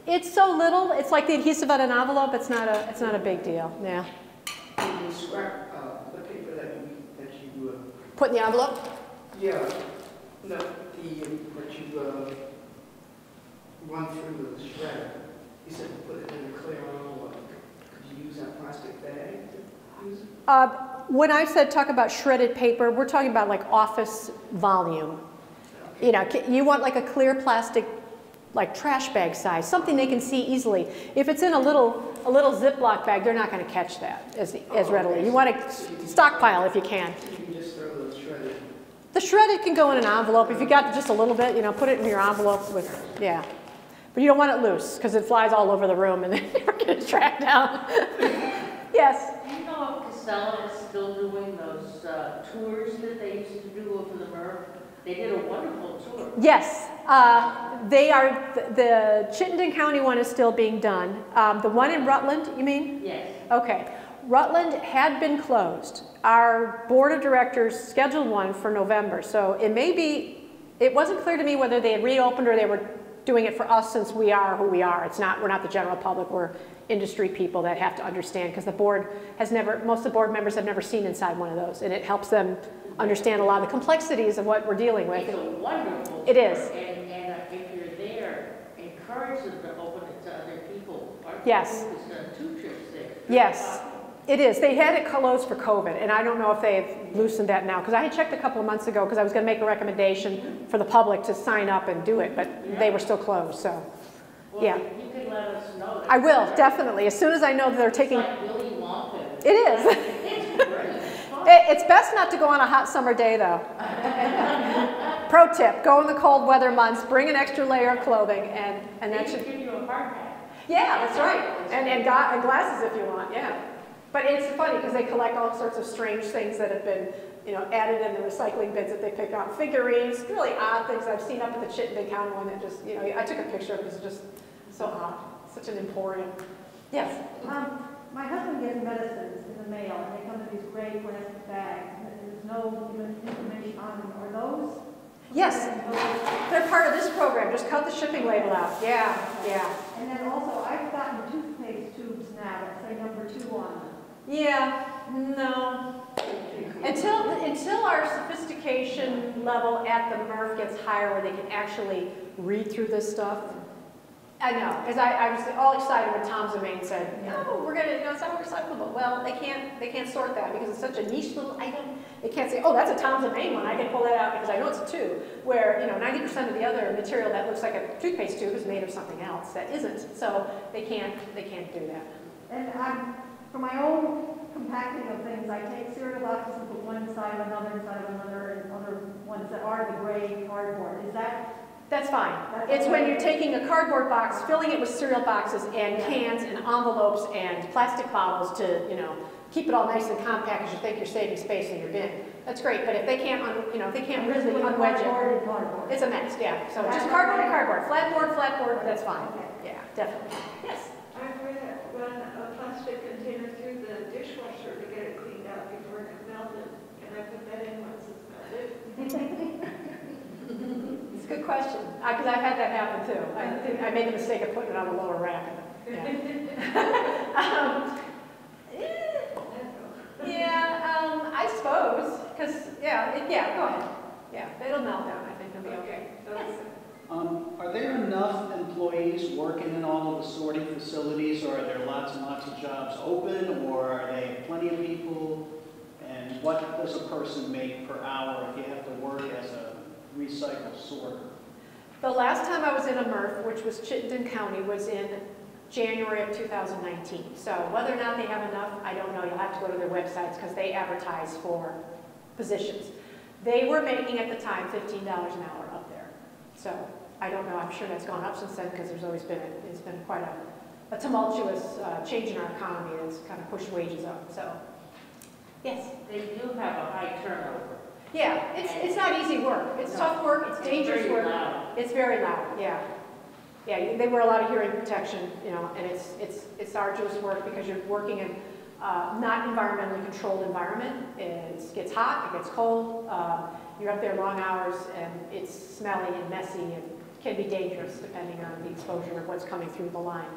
It's so little, it's like the adhesive on an envelope, it's not a big deal, yeah. Can you scrap the paper that you Put in the envelope? yeah, no, what you run through the shredder, you said put it in a clear envelope. Could you use that plastic bag to use it? When I said talk about shredded paper, we're talking about like office volume. You know, you want like a clear plastic, like trash bag size, something they can see easily. If it's in a little Ziploc bag, they're not going to catch that as readily. You want to stockpile if you can. You can just throw those shredded. The shredded can go in an envelope. If you got just a little bit, you know, put it in your envelope with, yeah. But you don't want it loose because it flies all over the room and then you're going to track down. Yes? Do you know if Casella is still doing those tours that they used to do over the MRF? They did a wonderful tour. Yes, they are, the Chittenden County one is still being done. The one in Rutland, you mean? Yes. Okay. Rutland had been closed. Our board of directors scheduled one for November, so it may be, it wasn't clear to me whether they had reopened or they were doing it for us since we are who we are. It's not, we're not the general public, we're industry people that have to understand because the board has never, most of the board members have never seen inside one of those, and it helps them understand a lot of the complexities of what we're dealing with. It's a wonderful It tour, is. And if you're there, encourage them to open it to other people. Our Yes. group has done 2 trips there. Yes, it is. They had it closed for COVID, and I don't know if they've loosened that now, because I had checked a couple of months ago because I was going to make a recommendation for the public to sign up and do it, but they were still closed, so, Well, yeah. you can let us know. That I will, definitely. As soon as I know that they're taking... It's like Willy Wonka. It is. It's great. It's best not to go on a hot summer day, though. Pro tip, go in the cold weather months, bring an extra layer of clothing, and that They should... give you a hard hat. Yeah, that's right. And glasses if you want, yeah. But it's funny because they collect all sorts of strange things that have been, you know, added in the recycling bins that they pick out. Figurines, really odd things I've seen up at the Chittenden County one that just, you know, I took a picture of it because it's just so odd. Such an emporium. Yes? My husband gets medicines in the mail, and they come in these gray plastic bags, and there's no information on them. Are those? Yes. They're part of this program. Just cut the shipping label out. Yeah, yeah. And then also, I've gotten toothpaste tubes now that say number 2 on them. Yeah, no. Until our sophistication level at the MRF gets higher where they can actually read through this stuff. I know, because I was all excited when Tom Zemain said, no, we're going to, you know, it's not recyclable. Well, they can't sort that because it's such a niche little item. They can't say, oh, that's a Tom Zemain one. I can pull that out because I know it's a tube. Where, you know, 90% of the other material that looks like a toothpaste tube is made of something else that isn't. So they can't do that. And for my own compacting of things, I take cereal boxes and put one inside of another, and other ones that are the gray cardboard. Is that? That's fine. It's when you're taking a cardboard box, filling it with cereal boxes and cans and envelopes and plastic bottles to, you know, keep it all nice and compact because you think you're saving space in your bin. That's great, but if they can't, if they can't really unwedge it, it's a mess. Yeah. So just cardboard and cardboard, flatboard. That's fine. Yeah, definitely. Yes. I've run a plastic container through the dishwasher to get it cleaned out before it melted, and I put that in once it's melted. It's a good question, because I've had that happen too. I made the mistake of putting it on the lower rack. Yeah, I suppose, because, yeah, go ahead. Yeah, it'll melt down, I think it'll be okay. Yes. Are there enough employees working in all of the sorting facilities, or are there lots and lots of jobs open, or are they plenty of people? And what does a person make per hour if you have to work as a recycle sorter? The last time I was in a MRF, which was Chittenden County, was in January of 2019. So whether or not they have enough, I don't know. You'll have to go to their websites because they advertise for positions. They were making at the time $15 an hour up there. So I don't know. I'm sure that's gone up since then because there's always been it's been quite a tumultuous change in our economy that's kind of pushed wages up. So yes, They do have a high turnover. yeah, it's not easy work. It's tough work. It's dangerous very work. loud. It's very loud. Yeah. Yeah, they wear a lot of hearing protection, you know, and it's arduous work because you're working in not environmentally controlled environment. It gets hot, it gets cold. You're up there long hours, and it's smelly and messy, and can be dangerous depending on the exposure of what's coming through the line.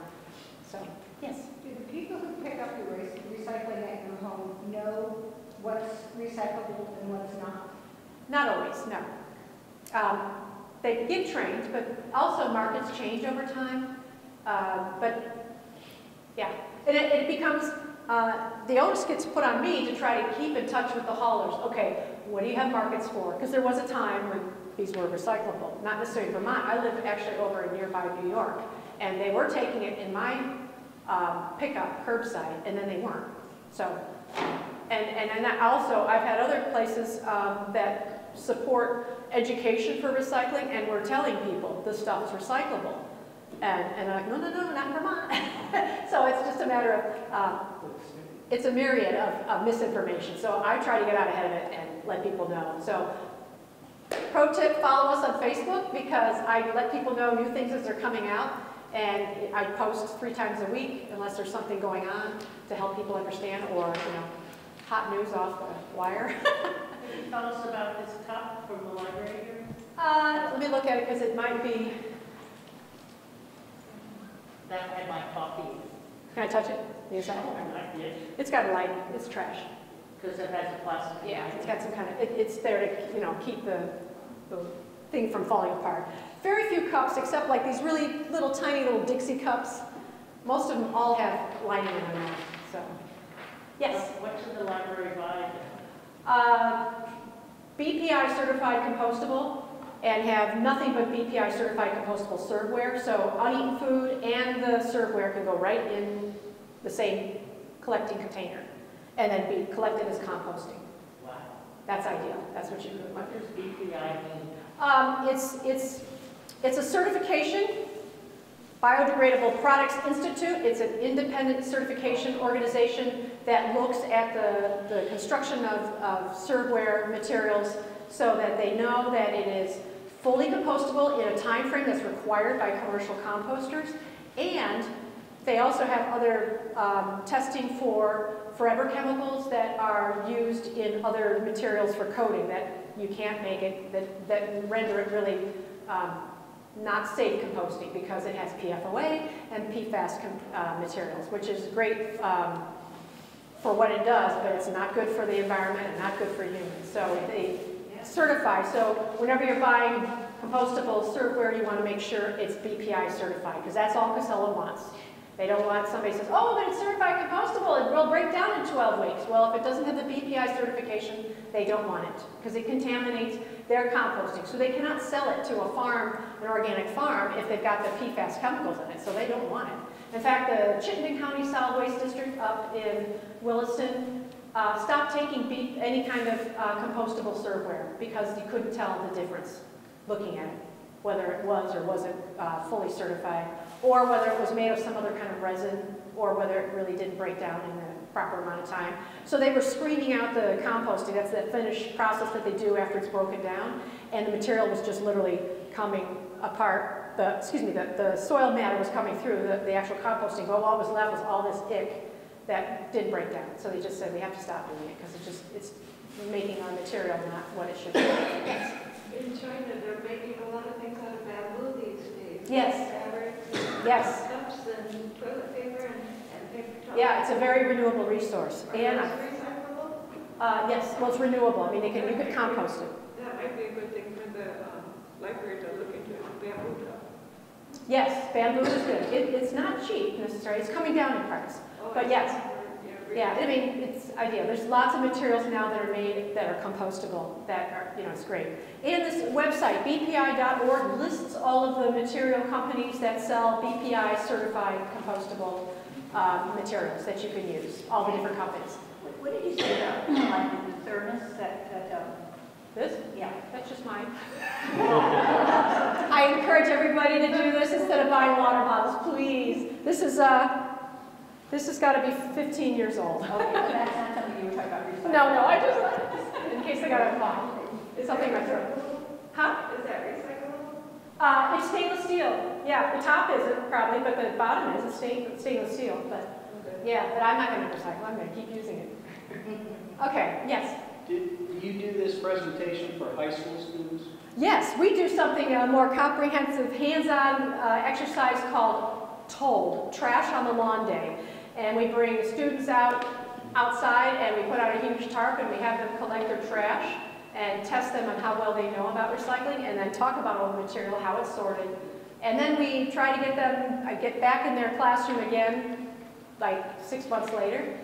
So, yes? Do the people who pick up your recycling at your home know what's recyclable and what's not? Not always, no. They get trained, but also markets change over time. But yeah, and it becomes, the onus gets put on me to try to keep in touch with the haulers. Okay, what do you have markets for? Because there was a time when these were recyclable, not necessarily in Vermont. I live actually over in nearby New York, and they were taking it in my pickup curbside, and then they weren't. So, and also, I've had other places that support education for recycling, and we're telling people this stuff is recyclable. And they're like, no, no, no, not in Vermont. So it's just a matter of, it's a myriad of misinformation. So I try to get out ahead of it and let people know. So pro tip, follow us on Facebook, because I let people know new things as they're coming out. And I post 3 times a week, unless there's something going on to help people understand, or, you know, hot news off the wire. Can you tell us about this cup from the library here? Let me look at it, because it might be. That had my coffee. Can I touch it? Use that? Yes. It's got a light. It's trash. Because it has a plastic. Yeah, it's got some kind of. It's there to, you know, keep the thing from falling apart. Very few cups, except like these really little tiny little Dixie cups. Most of them all have lining in them. So, yes. What should the library buy? BPI certified compostable, and have nothing but BPI certified compostable serveware. So uneaten food and the serveware can go right in the same collecting container, and then be collected as composting. Wow. That's ideal. That's what you would want. What does BPI mean? It's a certification, Biodegradable Products Institute. It's an independent certification organization that looks at the construction of serveware materials, so that they know that it is fully compostable in a time frame that's required by commercial composters. And they also have other testing for forever chemicals that are used in other materials for coating that you can't make it, that render it really not safe composting, because it has PFOA and PFAS materials, which is great for what it does, but it's not good for the environment and not good for humans. So they certify. So whenever you're buying compostable serveware, you want to make sure it's BPI certified, because that's all Casella wants. They don't want somebody says, oh, but it's certified compostable, it will break down in 12 weeks. Well, if it doesn't have the BPI certification, they don't want it, because it contaminates their composting. So they cannot sell it to a farm, an organic farm, if they've got the PFAS chemicals in it, so they don't want it. In fact, the Chittenden County Solid Waste District up in Williston stopped taking any kind of compostable serveware, because you couldn't tell the difference looking at it, whether it was or wasn't fully certified, or whether it was made of some other kind of resin, or whether it really didn't break down in the proper amount of time. So they were screening out the composting. That's the finished process that they do after it's broken down, and the material was just literally coming apart. The soil matter was coming through the actual composting, but what was left was all this ick that didn't break down. So they just said, we have to stop doing it, because it's making our material not what it should be. Yes. In China, they're making a lot of things out of bamboo these days. Yes. Fabrics, Yes. cups, and toilet paper, and paper towels. Yeah, it's a very renewable resource. Are And those recyclable? yes, well, it's renewable. I mean, you could compost it. That might be a good thing for the library to look into, bamboo cup. Yes, bamboo is good. It's not cheap necessarily. It's coming down in price. Oh, But yes. Yeah, Yeah, I mean, it's ideal. There's lots of materials now that are made that are compostable, that are, you know, it's great. And this website, bpi.org, lists all of the material companies that sell BPI certified compostable materials that you can use, all the different companies. What did you say about like the thermos This? yeah. That's just mine. I encourage everybody to do this instead of buying water bottles, please. This has got to be 15 years old. Okay, so that's not something you were talking about recycling. No, I just, in case I got a thought. It's something in my throat. Huh? Is that recyclable? It's stainless steel. Yeah, the top isn't probably, but the bottom is. It's stainless steel. But yeah, but I'm not going to recycle. I'm going to keep using it. Okay, yes. Do you do this presentation for high school students? Yes, we do something more comprehensive, hands-on exercise called TOLD, Trash on the Lawn Day. And we bring students outside and we put out a huge tarp and we have them collect their trash and test them on how well they know about recycling and then talk about all the material, how it's sorted. And then we try to get them, get back in their classroom again, like 6 months later,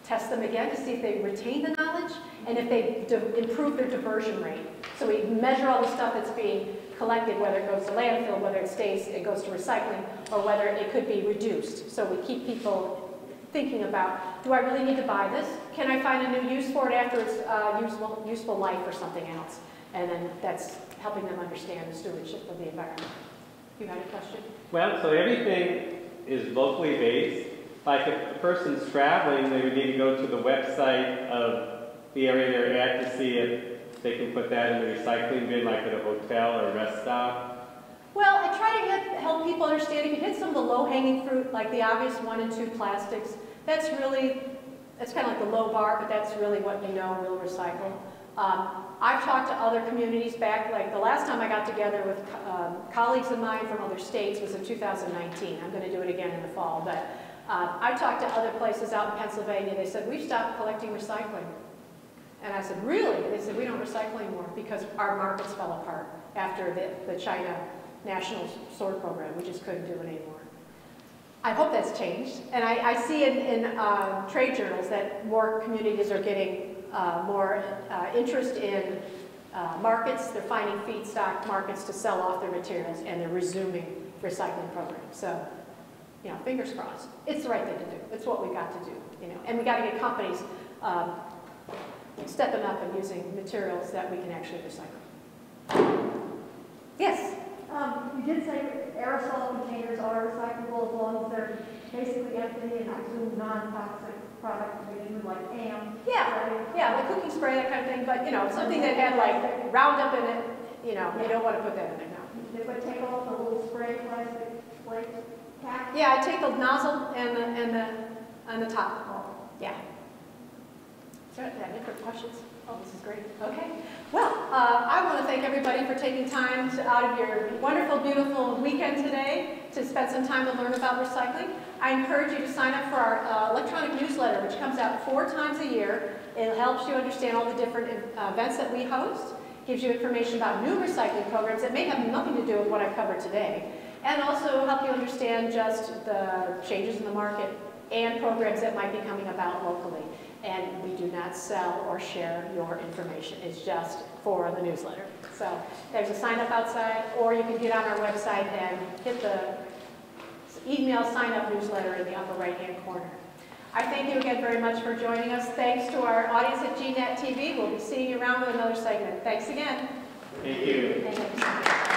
test them again to see if they retain the knowledge and if they improve their diversion rate. So we measure all the stuff that's being collected, whether it goes to landfill, whether it goes to recycling, or whether it could be reduced. So we keep people thinking about, do I really need to buy this? Can I find a new use for it after its useful life or something else? And then that's helping them understand the stewardship of the environment. You had a question? Well, so everything is locally based. Like if a person's traveling, they would need to go to the website of the area they're at to see if they can put that in the recycling bin, like at a hotel or a rest stop. Well, I try to help people understand if you hit some of the low-hanging fruit, like the obvious 1 and 2 plastics, that's kind of like the low bar, but that's really what you know will recycle. I've talked to other communities back, like the last time I got together with colleagues of mine from other states was in 2019. I'm going to do it again in the fall, but I talked to other places out in Pennsylvania. They said, we've stopped collecting recycling. And I said, really? They said, we don't recycle anymore because our markets fell apart after the China National Sword Program. We just couldn't do it anymore. I hope that's changed. And I see in trade journals that more communities are getting more interest in markets. They're finding feedstock markets to sell off their materials, and they're resuming recycling programs. So, you know, fingers crossed. It's the right thing to do. It's what we got to do, you know. And we got to get companies stepping up and using materials that we can actually recycle. Yes? You did say aerosol containers are recyclable as long as they're basically empty and I presume non-toxic product to begin with, like AM. Yeah, like cooking spray, that kind of thing, but you know, something that had like Roundup in it, you know, you don't want to put that in there now. They would take off the little spray plastic plate cap? Yeah, I take the nozzle and the top. Yeah. Is there any other questions? Oh, this is great. Okay. Well, I want to thank everybody for taking time out of your wonderful, beautiful weekend today to spend some time to learn about recycling. I encourage you to sign up for our electronic newsletter, which comes out 4 times a year. It helps you understand all the different events that we host, gives you information about new recycling programs that may have nothing to do with what I've covered today, and also help you understand just the changes in the market and programs that might be coming about locally. And we do not sell or share your information. It's just for the newsletter. So there's a sign up outside, or you can get on our website and hit the email sign up newsletter in the upper right hand corner. I thank you again very much for joining us. Thanks to our audience at GNAT-TV. We'll be seeing you around with another segment. Thanks again. Thank you. Thank you.